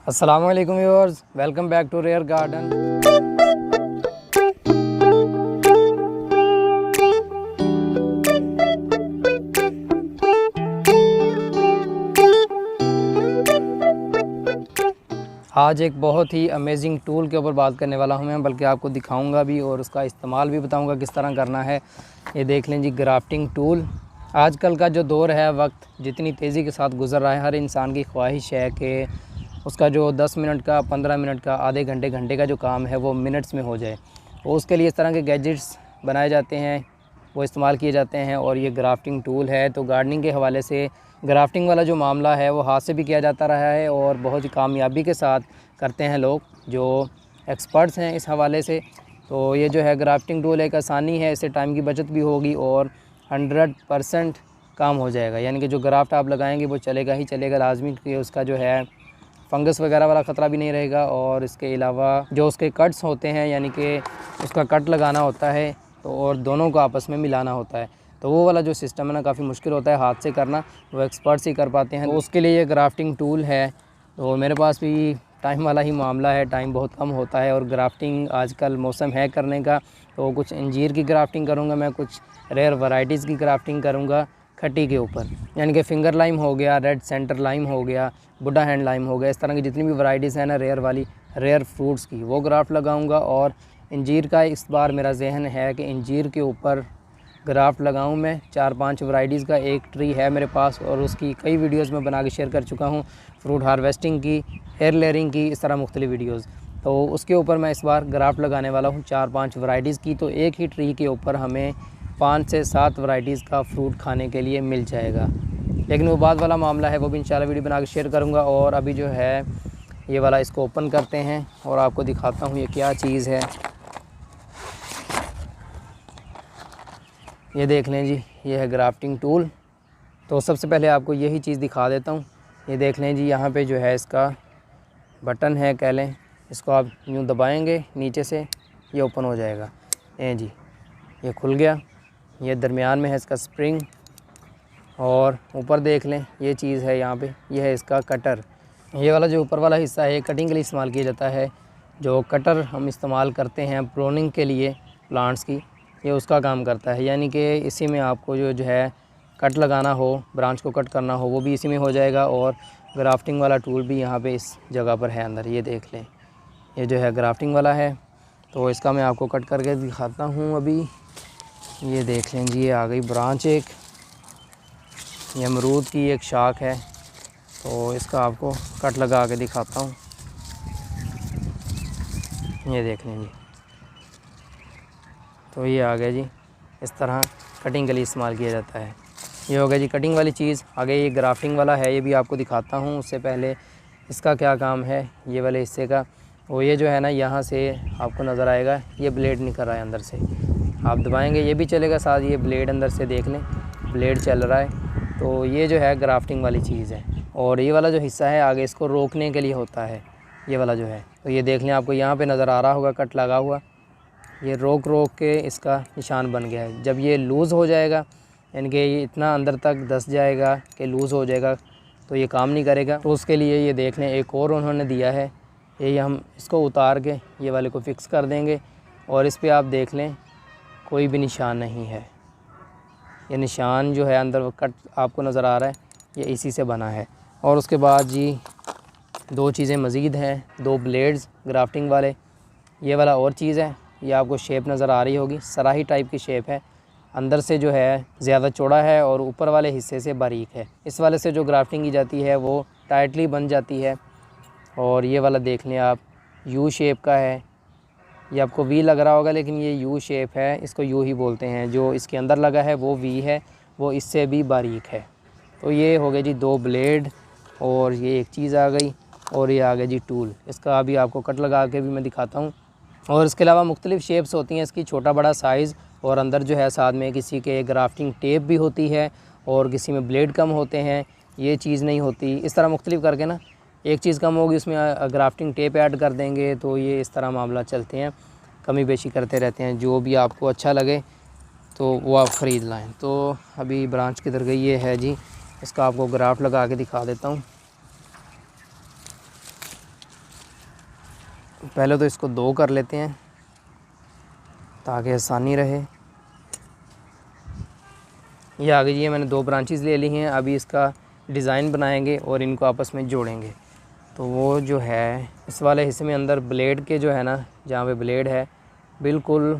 अस्सलाम वालेकुम viewers, welcome back to rare garden. आज एक बहुत ही अमेजिंग टूल के ऊपर बात करने वाला हूँ मैं, बल्कि आपको दिखाऊंगा भी और उसका इस्तेमाल भी बताऊंगा किस तरह करना है। ये देख लें जी, ग्राफ्टिंग टूल। आजकल का जो दौर है, वक्त जितनी तेज़ी के साथ गुजर रहा है, हर इंसान की ख्वाहिश है कि उसका जो 10 मिनट का, 15 मिनट का, आधे घंटे घंटे का जो काम है वो मिनट्स में हो जाए। तो उसके लिए इस तरह के गैजेट्स बनाए जाते हैं, वो इस्तेमाल किए जाते हैं। और ये ग्राफ्टिंग टूल है, तो गार्डनिंग के हवाले से ग्राफ्टिंग वाला जो मामला है वो हाथ से भी किया जाता रहा है और बहुत ही कामयाबी के साथ करते हैं लोग जो एक्सपर्ट्स हैं इस हवाले से। तो ये जो है ग्राफ्टिंग टूल एक आसानी है, इससे टाइम की बचत भी होगी और 100% काम हो जाएगा। यानी कि जो ग्राफ्ट आप लगाएंगे वो चलेगा ही चलेगा लाजमी, क्योंकि उसका जो है फंगस वगैरह वाला ख़तरा भी नहीं रहेगा। और इसके अलावा जो उसके कट्स होते हैं, यानी कि उसका कट लगाना होता है तो और दोनों को आपस में मिलाना होता है, तो वो वाला जो सिस्टम है ना, काफ़ी मुश्किल होता है हाथ से करना, वो एक्सपर्ट्स ही कर पाते हैं। तो उसके लिए ये ग्राफ्टिंग टूल है। तो मेरे पास भी टाइम वाला ही मामला है, टाइम बहुत कम होता है और ग्राफ्टिंग आजकल मौसम है करने का। तो कुछ अंजीर की ग्राफ्टिंग करूँगा मैं, कुछ रेयर वैरायटीज़ की ग्राफ्टिंग करूँगा खट्टी के ऊपर, यानी कि फिंगर लाइम हो गया, रेड सेंटर लाइम हो गया, बुड्ढा हैंड लाइम हो गया, इस तरह की जितनी भी वैरायटीज़ हैं ना रेयर वाली, रेयर फ्रूट्स की, वो ग्राफ्ट लगाऊंगा। और इंजीर का इस बार मेरा जहन है कि इंजीर के ऊपर ग्राफ्ट लगाऊं मैं। 4-5 वैरायटीज़ का एक ट्री है मेरे पास और उसकी कई वीडियोस मैं बना के शेयर कर चुका हूं, फ्रूट हार्वेस्टिंग की, एयर लेयरिंग की, इस तरह मुख्तलिफ वीडियोस। तो उसके ऊपर मैं इस बार ग्राफ्ट लगाने वाला हूं 4-5 वैरायटीज़ की। तो एक ही ट्री के ऊपर हमें 5 से 7 वैरायटीज़ का फ्रूट खाने के लिए मिल जाएगा। लेकिन वो बाद वाला मामला है, वो भी इंशाल्लाह वीडियो बना के शेयर करूँगा। और अभी जो है ये वाला, इसको ओपन करते हैं और आपको दिखाता हूँ ये क्या चीज़ है। ये देख लें जी, ये है ग्राफ्टिंग टूल। तो सबसे पहले आपको यही चीज़ दिखा देता हूँ। ये देख लें जी, यहाँ पे जो है इसका बटन है कह लें, इसको आप यूँ दबाएंगे नीचे से, ये ओपन हो जाएगा। ये जी, ये खुल गया। ये दरमियान में है इसका स्प्रिंग और ऊपर देख लें ये चीज़ है यहाँ पे, ये है इसका कटर। ये वाला जो ऊपर वाला हिस्सा है कटिंग के लिए इस्तेमाल किया जाता है। जो कटर हम इस्तेमाल करते हैं प्रूनिंग के लिए प्लांट्स की, ये उसका काम करता है। यानी कि इसी में आपको जो है कट लगाना हो, ब्रांच को कट करना हो, वो भी इसी में हो जाएगा। और ग्राफ्टिंग वाला टूल भी यहाँ पे इस जगह पर है अंदर। ये देख लें, ये जो है ग्राफ्टिंग वाला है। तो इसका मैं आपको कट करके दिखाता हूँ अभी। ये देख लें जी, ये आ गई ब्रांच एक, ये अमरूद की एक शाख है। तो इसका आपको कट लगा के दिखाता हूँ। ये देख लें जी, तो ये आ गया जी, इस तरह कटिंग के लिए इस्तेमाल किया जाता है। ये हो गया जी कटिंग वाली चीज़। आगे ये ग्राफ्टिंग वाला है, ये भी आपको दिखाता हूँ। उससे पहले इसका क्या काम है ये वाले हिस्से का, वो ये जो है ना, यहाँ से आपको नज़र आएगा ये ब्लेड निकल रहा है अंदर से, आप दबाएंगे ये भी चलेगा, साथ ये ब्लेड अंदर से देख लें, ब्लेड चल रहा है। तो ये जो है ग्राफ्टिंग वाली चीज़ है। और ये वाला जो हिस्सा है आगे, इसको रोकने के लिए होता है ये वाला जो है। तो ये देख लें, आपको यहाँ पे नज़र आ रहा होगा कट लगा हुआ, ये रोक रोक के इसका निशान बन गया है। जब ये लूज़ हो जाएगा, यानी कि ये इतना अंदर तक धंस जाएगा कि लूज़ हो जाएगा, तो ये काम नहीं करेगा। तो उसके लिए ये देख लें एक और उन्होंने दिया है, ये हम इसको उतार के ये वाले को फ़िक्स कर देंगे। और इस पर आप देख लें कोई भी निशान नहीं है, ये निशान जो है अंदर वो कट आपको नज़र आ रहा है, ये इसी से बना है। और उसके बाद जी 2 चीज़ें मज़ीद हैं, 2 ब्लेड्स ग्राफ्टिंग वाले। ये वाला और चीज़ है, ये आपको शेप नज़र आ रही होगी, सराही टाइप की शेप है, अंदर से जो है ज़्यादा चौड़ा है और ऊपर वाले हिस्से से बारीक है। इस वाले से जो ग्राफ्टिंग की जाती है वो टाइटली बन जाती है। और ये वाला देख लें आप, यू शेप का है, ये आपको वी लग रहा होगा लेकिन ये यू शेप है, इसको यू ही बोलते हैं। जो इसके अंदर लगा है वो वी है, वो इससे भी बारीक है। तो ये हो गए जी 2 ब्लेड और ये एक चीज़ आ गई। और ये आ गया जी टूल, इसका अभी आपको कट लगा के भी मैं दिखाता हूँ। और इसके अलावा मुख्तलिफ़ शेप्स होती हैं इसकी, छोटा बड़ा साइज़। और अंदर जो है साथ में किसी के ग्राफ्टिंग टेप भी होती है और किसी में ब्लेड कम होते हैं, ये चीज़ नहीं होती। इस तरह मुख्तलिफ़ करके ना, एक चीज़ कम होगी उसमें ग्राफ्टिंग टेप ऐड कर देंगे। तो ये इस तरह मामला चलते हैं, कमी बेशी करते रहते हैं। जो भी आपको अच्छा लगे तो वो आप ख़रीद लाएँ। तो अभी ब्रांच किधर गई, ये है जी, इसका आपको ग्राफ्ट लगा के दिखा देता हूँ। पहले तो इसको 2 कर लेते हैं ताकि आसानी रहे। ये आ गई है, मैंने 2 ब्रांचेस ले ली हैं। अभी इसका डिज़ाइन बनाएंगे और इनको आपस में जोड़ेंगे। तो वो जो है इस वाले हिस्से में अंदर ब्लेड के जो है ना, जहाँ पे ब्लेड है बिल्कुल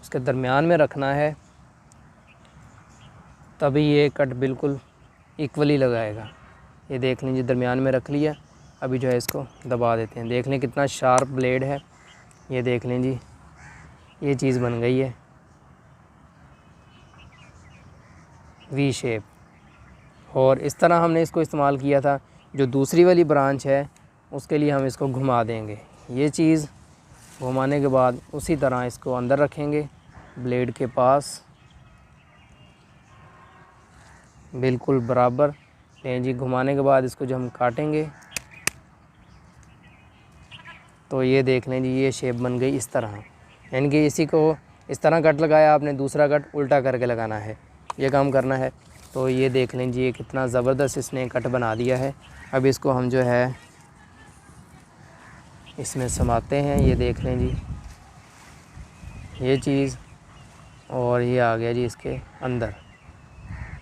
उसके दरमियान में रखना है, तभी ये कट बिल्कुल इक्वली लगाएगा। ये देख लीजिए दरमियान में रख लिया। अभी जो है इसको दबा देते हैं। देख लें कितना शार्प ब्लेड है। ये देख लें जी, ये चीज़ बन गई है वी शेप। और इस तरह हमने इसको इस्तेमाल किया था। जो दूसरी वाली ब्रांच है उसके लिए हम इसको घुमा देंगे। ये चीज़ घुमाने के बाद उसी तरह इसको अंदर रखेंगे ब्लेड के पास, बिल्कुल बराबर। लें जी, घुमाने के बाद इसको जो हम काटेंगे तो ये देख लें जी, ये शेप बन गई इस तरह। यानी कि इसी को इस तरह कट लगाया आपने, दूसरा कट उल्टा करके लगाना है, ये काम करना है। तो ये देख लें जी, ये कितना ज़बरदस्त इसने कट बना दिया है। अब इसको हम जो है इसमें समाते हैं। ये देख लें जी, ये चीज़, और ये आ गया जी इसके अंदर।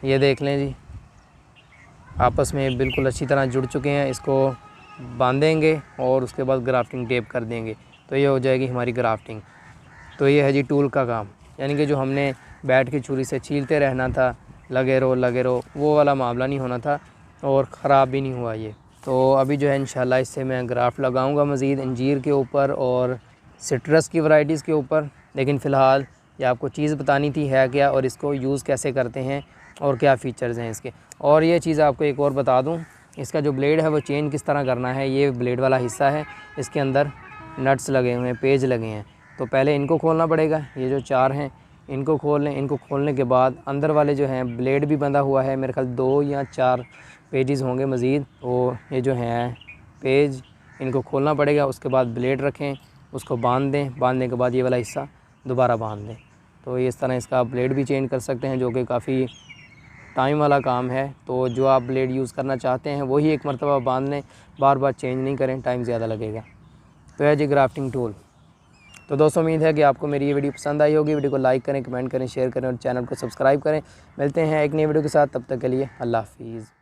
ये देख लें जी, आपस में बिल्कुल अच्छी तरह जुड़ चुके हैं। इसको बांधेंगे और उसके बाद ग्राफ्टिंग टेप कर देंगे, तो ये हो जाएगी हमारी ग्राफ्टिंग। तो ये है जी टूल का काम। यानी कि जो हमने बैट की छुरी से छीलते रहना था, लगे रहो, वो वाला मामला नहीं होना था और ख़राब भी नहीं हुआ ये। तो अभी जो है इंशाल्लाह इससे मैं ग्राफ्ट लगाऊंगा मज़ीद अंजीर के ऊपर और सिट्रस की वैरायटीज़ के ऊपर। लेकिन फ़िलहाल ये आपको चीज़ बतानी थी है क्या, और इसको यूज़ कैसे करते हैं और क्या फ़ीचर्स हैं इसके। और ये चीज़ आपको एक और बता दूँ, इसका जो ब्लेड है वो चेंज किस तरह करना है। ये ब्लेड वाला हिस्सा है, इसके अंदर नट्स लगे हुए हैं, पेज लगे हैं। तो पहले इनको खोलना पड़ेगा, ये जो 4 हैं इनको खोल लें। इनको खोलने के बाद अंदर वाले जो हैं ब्लेड भी बंधा हुआ है, मेरे ख्याल 2 या 4 पेजेस होंगे मज़ीद। तो ये जो हैं पेज, इनको खोलना पड़ेगा। उसके बाद ब्लेड रखें, उसको बांध दें। बांधने के बाद ये वाला हिस्सा दोबारा बांध दें। तो इस तरह इसका ब्लेड भी चेंज कर सकते हैं, जो कि काफ़ी टाइम वाला काम है। तो जो आप ब्लेड यूज़ करना चाहते हैं वही एक मरतबा बांध लें, बार बार चेंज नहीं करें, टाइम ज़्यादा लगेगा। तो है जी ग्राफ्टिंग टूल। तो दोस्तों उम्मीद है कि आपको मेरी ये वीडियो पसंद आई होगी। वीडियो को लाइक करें, कमेंट करें, शेयर करें और चैनल को सब्सक्राइब करें। मिलते हैं एक नई वीडियो के साथ, तब तक के लिए अल्लाह हाफिज़।